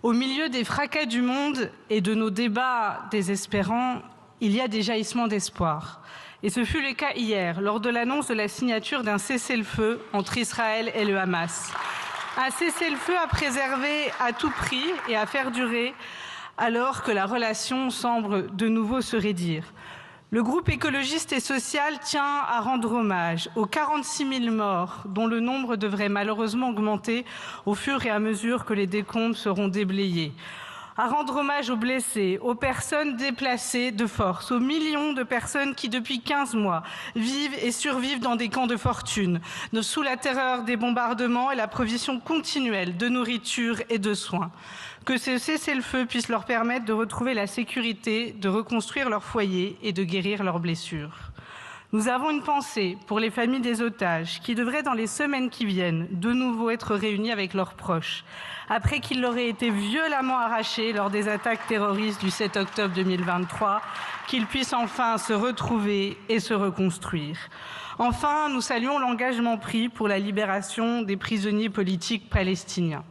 Au milieu des fracas du monde et de nos débats désespérants, il y a des jaillissements d'espoir. Et ce fut le cas hier, lors de l'annonce de la signature d'un cessez-le-feu entre Israël et le Hamas. Un cessez-le-feu à préserver à tout prix et à faire durer, alors que la relation semble de nouveau se raidir. Le groupe écologiste et social tient à rendre hommage aux 46 000 morts, dont le nombre devrait malheureusement augmenter au fur et à mesure que les décomptes seront déblayés. À rendre hommage aux blessés, aux personnes déplacées de force, aux millions de personnes qui, depuis 15 mois, vivent et survivent dans des camps de fortune, sous la terreur des bombardements et la provision continuelle de nourriture et de soins. Que ce cessez-le-feu puisse leur permettre de retrouver la sécurité, de reconstruire leur foyer et de guérir leurs blessures. Nous avons une pensée pour les familles des otages qui devraient, dans les semaines qui viennent, de nouveau être réunis avec leurs proches, après qu'ils leur aient été violemment arrachés lors des attaques terroristes du 7 octobre 2023, qu'ils puissent enfin se retrouver et se reconstruire. Enfin, nous saluons l'engagement pris pour la libération des prisonniers politiques palestiniens.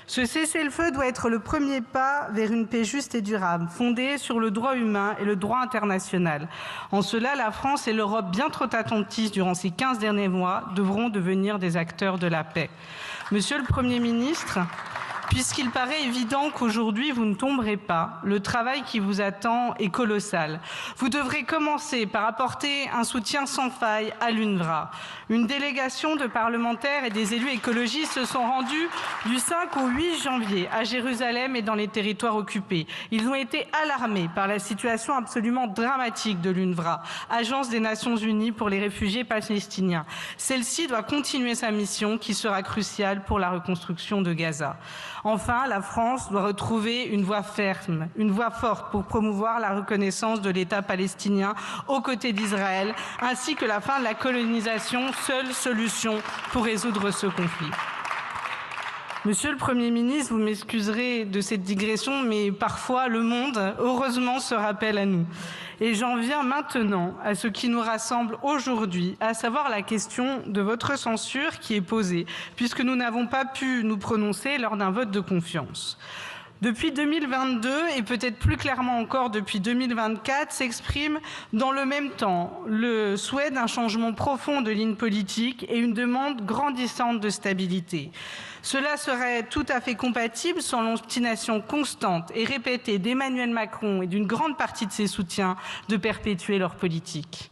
Ce cessez-le-feu doit être le premier pas vers une paix juste et durable, fondée sur le droit humain et le droit international. En cela, la France et l'Europe, bien trop attentistes durant ces 15 derniers mois, devront devenir des acteurs de la paix. Monsieur le Premier ministre, puisqu'il paraît évident qu'aujourd'hui vous ne tomberez pas, le travail qui vous attend est colossal. Vous devrez commencer par apporter un soutien sans faille à l'UNRWA. Une délégation de parlementaires et des élus écologistes se sont rendus du 5 au 8 janvier à Jérusalem et dans les territoires occupés. Ils ont été alarmés par la situation absolument dramatique de l'UNRWA, Agence des Nations Unies pour les réfugiés palestiniens. Celle-ci doit continuer sa mission qui sera cruciale pour la reconstruction de Gaza. Enfin, la France doit retrouver une voix ferme, une voix forte pour promouvoir la reconnaissance de l'État palestinien aux côtés d'Israël, ainsi que la fin de la colonisation, seule solution pour résoudre ce conflit. Monsieur le Premier ministre, vous m'excuserez de cette digression, mais parfois le monde, heureusement, se rappelle à nous. Et j'en viens maintenant à ce qui nous rassemble aujourd'hui, à savoir la question de votre censure qui est posée, puisque nous n'avons pas pu nous prononcer lors d'un vote de confiance. Depuis 2022, et peut-être plus clairement encore depuis 2024, s'exprime dans le même temps le souhait d'un changement profond de ligne politique et une demande grandissante de stabilité. Cela serait tout à fait compatible sans l'obstination constante et répétée d'Emmanuel Macron et d'une grande partie de ses soutiens de perpétuer leur politique.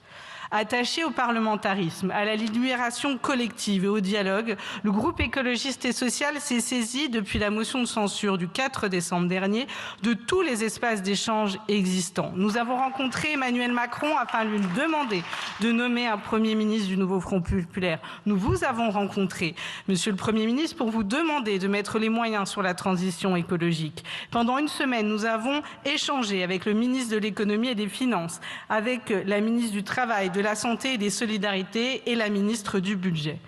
Attaché au parlementarisme, à la libération collective et au dialogue, le groupe écologiste et social s'est saisi depuis la motion de censure du 4 décembre dernier de tous les espaces d'échange existants. Nous avons rencontré Emmanuel Macron afin de lui demander de nommer un Premier ministre du nouveau Front populaire. Nous vous avons rencontré, Monsieur le Premier ministre, pour vous demander de mettre les moyens sur la transition écologique. Pendant une semaine, nous avons échangé avec le ministre de l'Économie et des Finances, avec la ministre du Travail, de la Santé et des Solidarités et la ministre du Budget.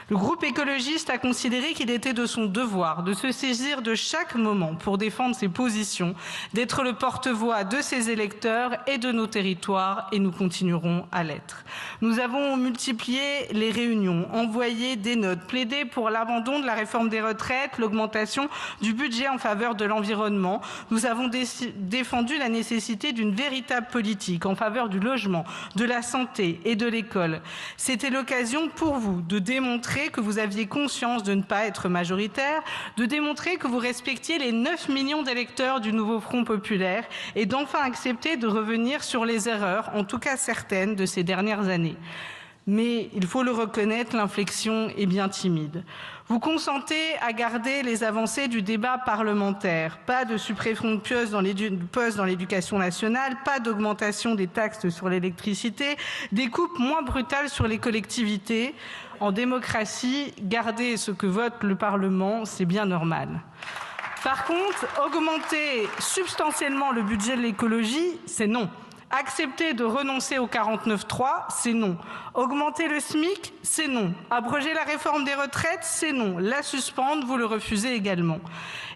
Le groupe écologiste a considéré qu'il était de son devoir de se saisir de chaque moment pour défendre ses positions, d'être le porte-voix de ses électeurs et de nos territoires, et nous continuerons à l'être. Nous avons multiplié les réunions, envoyé des notes, plaidé pour l'abandon de la réforme des retraites, l'augmentation du budget en faveur de l'environnement. Nous avons défendu la nécessité d'une véritable politique en faveur du logement, de la santé et de l'école. C'était l'occasion pour vous de démontrer que vous aviez conscience de ne pas être majoritaire, de démontrer que vous respectiez les 9 millions d'électeurs du nouveau Front populaire et d'enfin accepter de revenir sur les erreurs, en tout cas certaines, de ces dernières années. Mais il faut le reconnaître, l'inflexion est bien timide. Vous consentez à garder les avancées du débat parlementaire. Pas de suppression de postes dans l'éducation nationale, pas d'augmentation des taxes sur l'électricité, des coupes moins brutales sur les collectivités. En démocratie, garder ce que vote le Parlement, c'est bien normal. Par contre, augmenter substantiellement le budget de l'écologie, c'est non. Accepter de renoncer au 49.3, c'est non. Augmenter le SMIC, c'est non. Abroger la réforme des retraites, c'est non. La suspendre, vous le refusez également.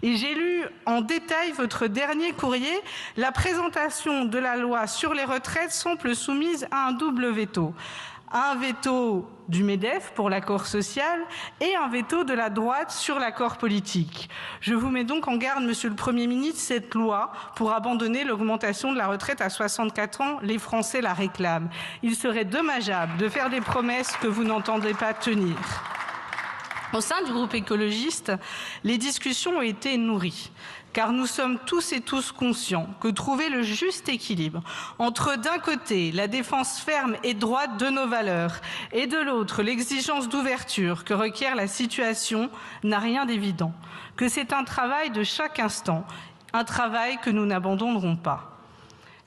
Et j'ai lu en détail votre dernier courrier. La présentation de la loi sur les retraites semble soumise à un double veto. un veto du MEDEF pour l'accord social et un veto de la droite sur l'accord politique. Je vous mets donc en garde, Monsieur le Premier ministre, cette loi pour abandonner l'augmentation de la retraite à 64 ans, les Français la réclament. Il serait dommageable de faire des promesses que vous n'entendez pas tenir. Au sein du groupe écologiste, les discussions ont été nourries, car nous sommes tous et tous conscients que trouver le juste équilibre entre, d'un côté, la défense ferme et droite de nos valeurs, et de l'autre, l'exigence d'ouverture que requiert la situation, n'a rien d'évident, que c'est un travail de chaque instant, un travail que nous n'abandonnerons pas.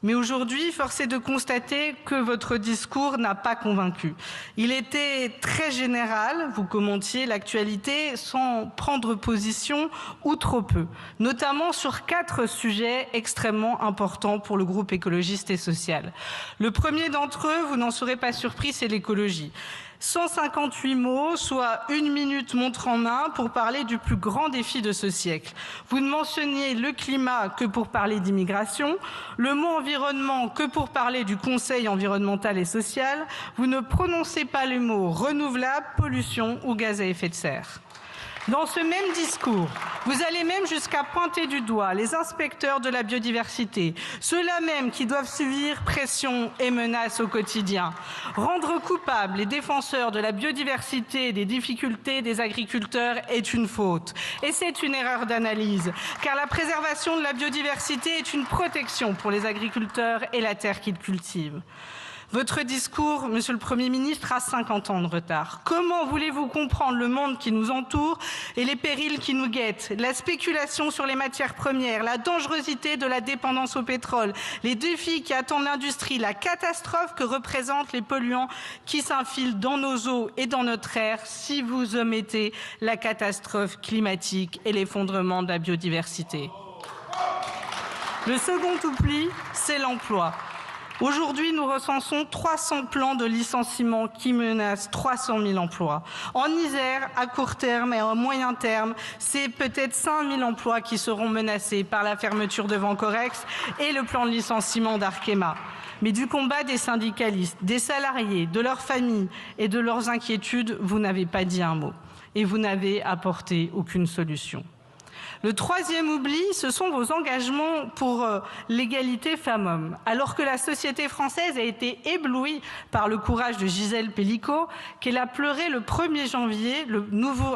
Mais aujourd'hui, force est de constater que votre discours n'a pas convaincu. Il était très général, vous commentiez l'actualité sans prendre position ou trop peu, notamment sur 4 sujets extrêmement importants pour le groupe écologiste et social. Le premier d'entre eux, vous n'en serez pas surpris, c'est l'écologie. 158 mots, soit 1 minute montre en main pour parler du plus grand défi de ce siècle. Vous ne mentionniez le climat que pour parler d'immigration, le mot environnement que pour parler du Conseil environnemental et social. Vous ne prononcez pas les mots renouvelable, pollution ou gaz à effet de serre. Dans ce même discours, vous allez même jusqu'à pointer du doigt les inspecteurs de la biodiversité, ceux-là même qui doivent subir pression et menaces au quotidien. Rendre coupables les défenseurs de la biodiversité et des difficultés des agriculteurs est une faute. Et c'est une erreur d'analyse, car la préservation de la biodiversité est une protection pour les agriculteurs et la terre qu'ils cultivent. Votre discours, Monsieur le Premier ministre, a 50 ans de retard. Comment voulez-vous comprendre le monde qui nous entoure et les périls qui nous guettent, la spéculation sur les matières premières, la dangerosité de la dépendance au pétrole, les défis qui attendent l'industrie, la catastrophe que représentent les polluants qui s'infilent dans nos eaux et dans notre air si vous omettez la catastrophe climatique et l'effondrement de la biodiversité? Le second oubli, c'est l'emploi. Aujourd'hui, nous recensons 300 plans de licenciement qui menacent 300 000 emplois. En Isère, à court terme et à moyen terme, c'est peut-être 5 000 emplois qui seront menacés par la fermeture de Vencorex et le plan de licenciement d'Arkema. Mais du combat des syndicalistes, des salariés, de leurs familles et de leurs inquiétudes, vous n'avez pas dit un mot. Et vous n'avez apporté aucune solution. Le troisième oubli, ce sont vos engagements pour l'égalité femmes-hommes. Alors que la société française a été éblouie par le courage de Gisèle Pelicot, qu'elle a pleuré le 1er janvier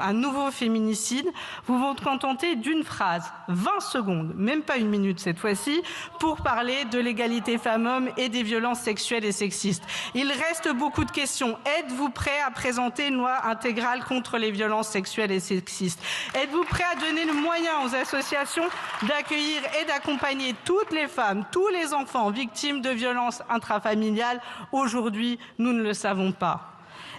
un nouveau féminicide, vous vous contentez d'une phrase, 20 secondes, même pas 1 minute cette fois-ci, pour parler de l'égalité femmes-hommes et des violences sexuelles et sexistes. Il reste beaucoup de questions. Êtes-vous prêt à présenter une loi intégrale contre les violences sexuelles et sexistes? Êtes-vous prêt à donner le moyen aux associations d'accueillir et d'accompagner toutes les femmes, tous les enfants victimes de violences intrafamiliales? Aujourd'hui, nous ne le savons pas.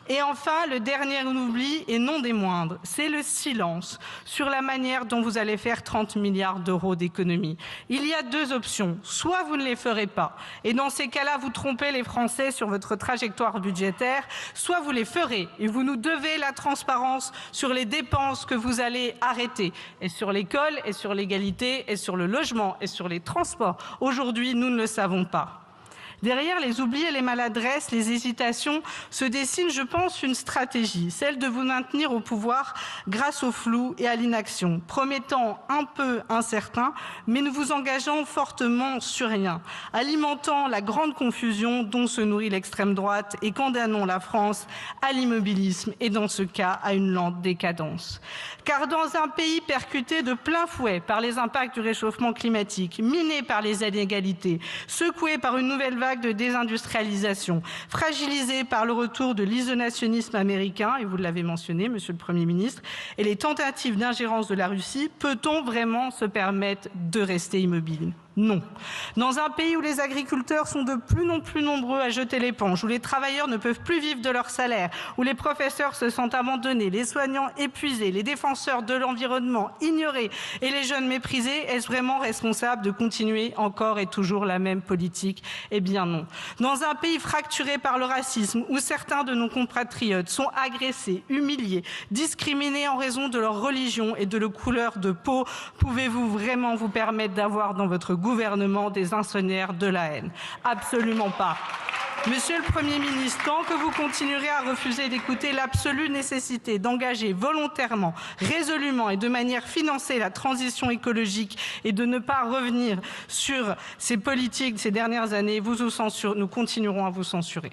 Et enfin, le dernier oubli, et non des moindres, c'est le silence sur la manière dont vous allez faire 30 milliards d'euros d'économies. Il y a 2 options. Soit vous ne les ferez pas, et dans ces cas-là, vous trompez les Français sur votre trajectoire budgétaire, soit vous les ferez, et vous nous devez la transparence sur les dépenses que vous allez arrêter, et sur l'école, et sur l'égalité, et sur le logement, et sur les transports. Aujourd'hui, nous ne le savons pas. Derrière les oublis et les maladresses, les hésitations, se dessine, je pense, une stratégie, celle de vous maintenir au pouvoir grâce au flou et à l'inaction, promettant un peu incertain, mais ne vous engageant fortement sur rien, alimentant la grande confusion dont se nourrit l'extrême droite et condamnant la France à l'immobilisme et, dans ce cas, à une lente décadence. Car dans un pays percuté de plein fouet par les impacts du réchauffement climatique, miné par les inégalités, secoué par une nouvelle vague de désindustrialisation, fragilisé par le retour de l'isolationnisme américain, et vous l'avez mentionné, Monsieur le Premier ministre, et les tentatives d'ingérence de la Russie, peut-on vraiment se permettre de rester immobile? Non. Dans un pays où les agriculteurs sont de plus en plus nombreux à jeter l'éponge, où les travailleurs ne peuvent plus vivre de leur salaire, où les professeurs se sentent abandonnés, les soignants épuisés, les défenseurs de l'environnement ignorés et les jeunes méprisés, est-ce vraiment responsable de continuer encore et toujours la même politique? Eh bien non. Dans un pays fracturé par le racisme, où certains de nos compatriotes sont agressés, humiliés, discriminés en raison de leur religion et de leur couleur de peau, pouvez-vous vraiment vous permettre d'avoir dans votre gouvernement des incendiaires de la haine? Absolument pas. Monsieur le Premier ministre, tant que vous continuerez à refuser d'écouter l'absolue nécessité d'engager volontairement, résolument et de manière financée la transition écologique et de ne pas revenir sur ces politiques de ces dernières années, nous continuerons à vous censurer.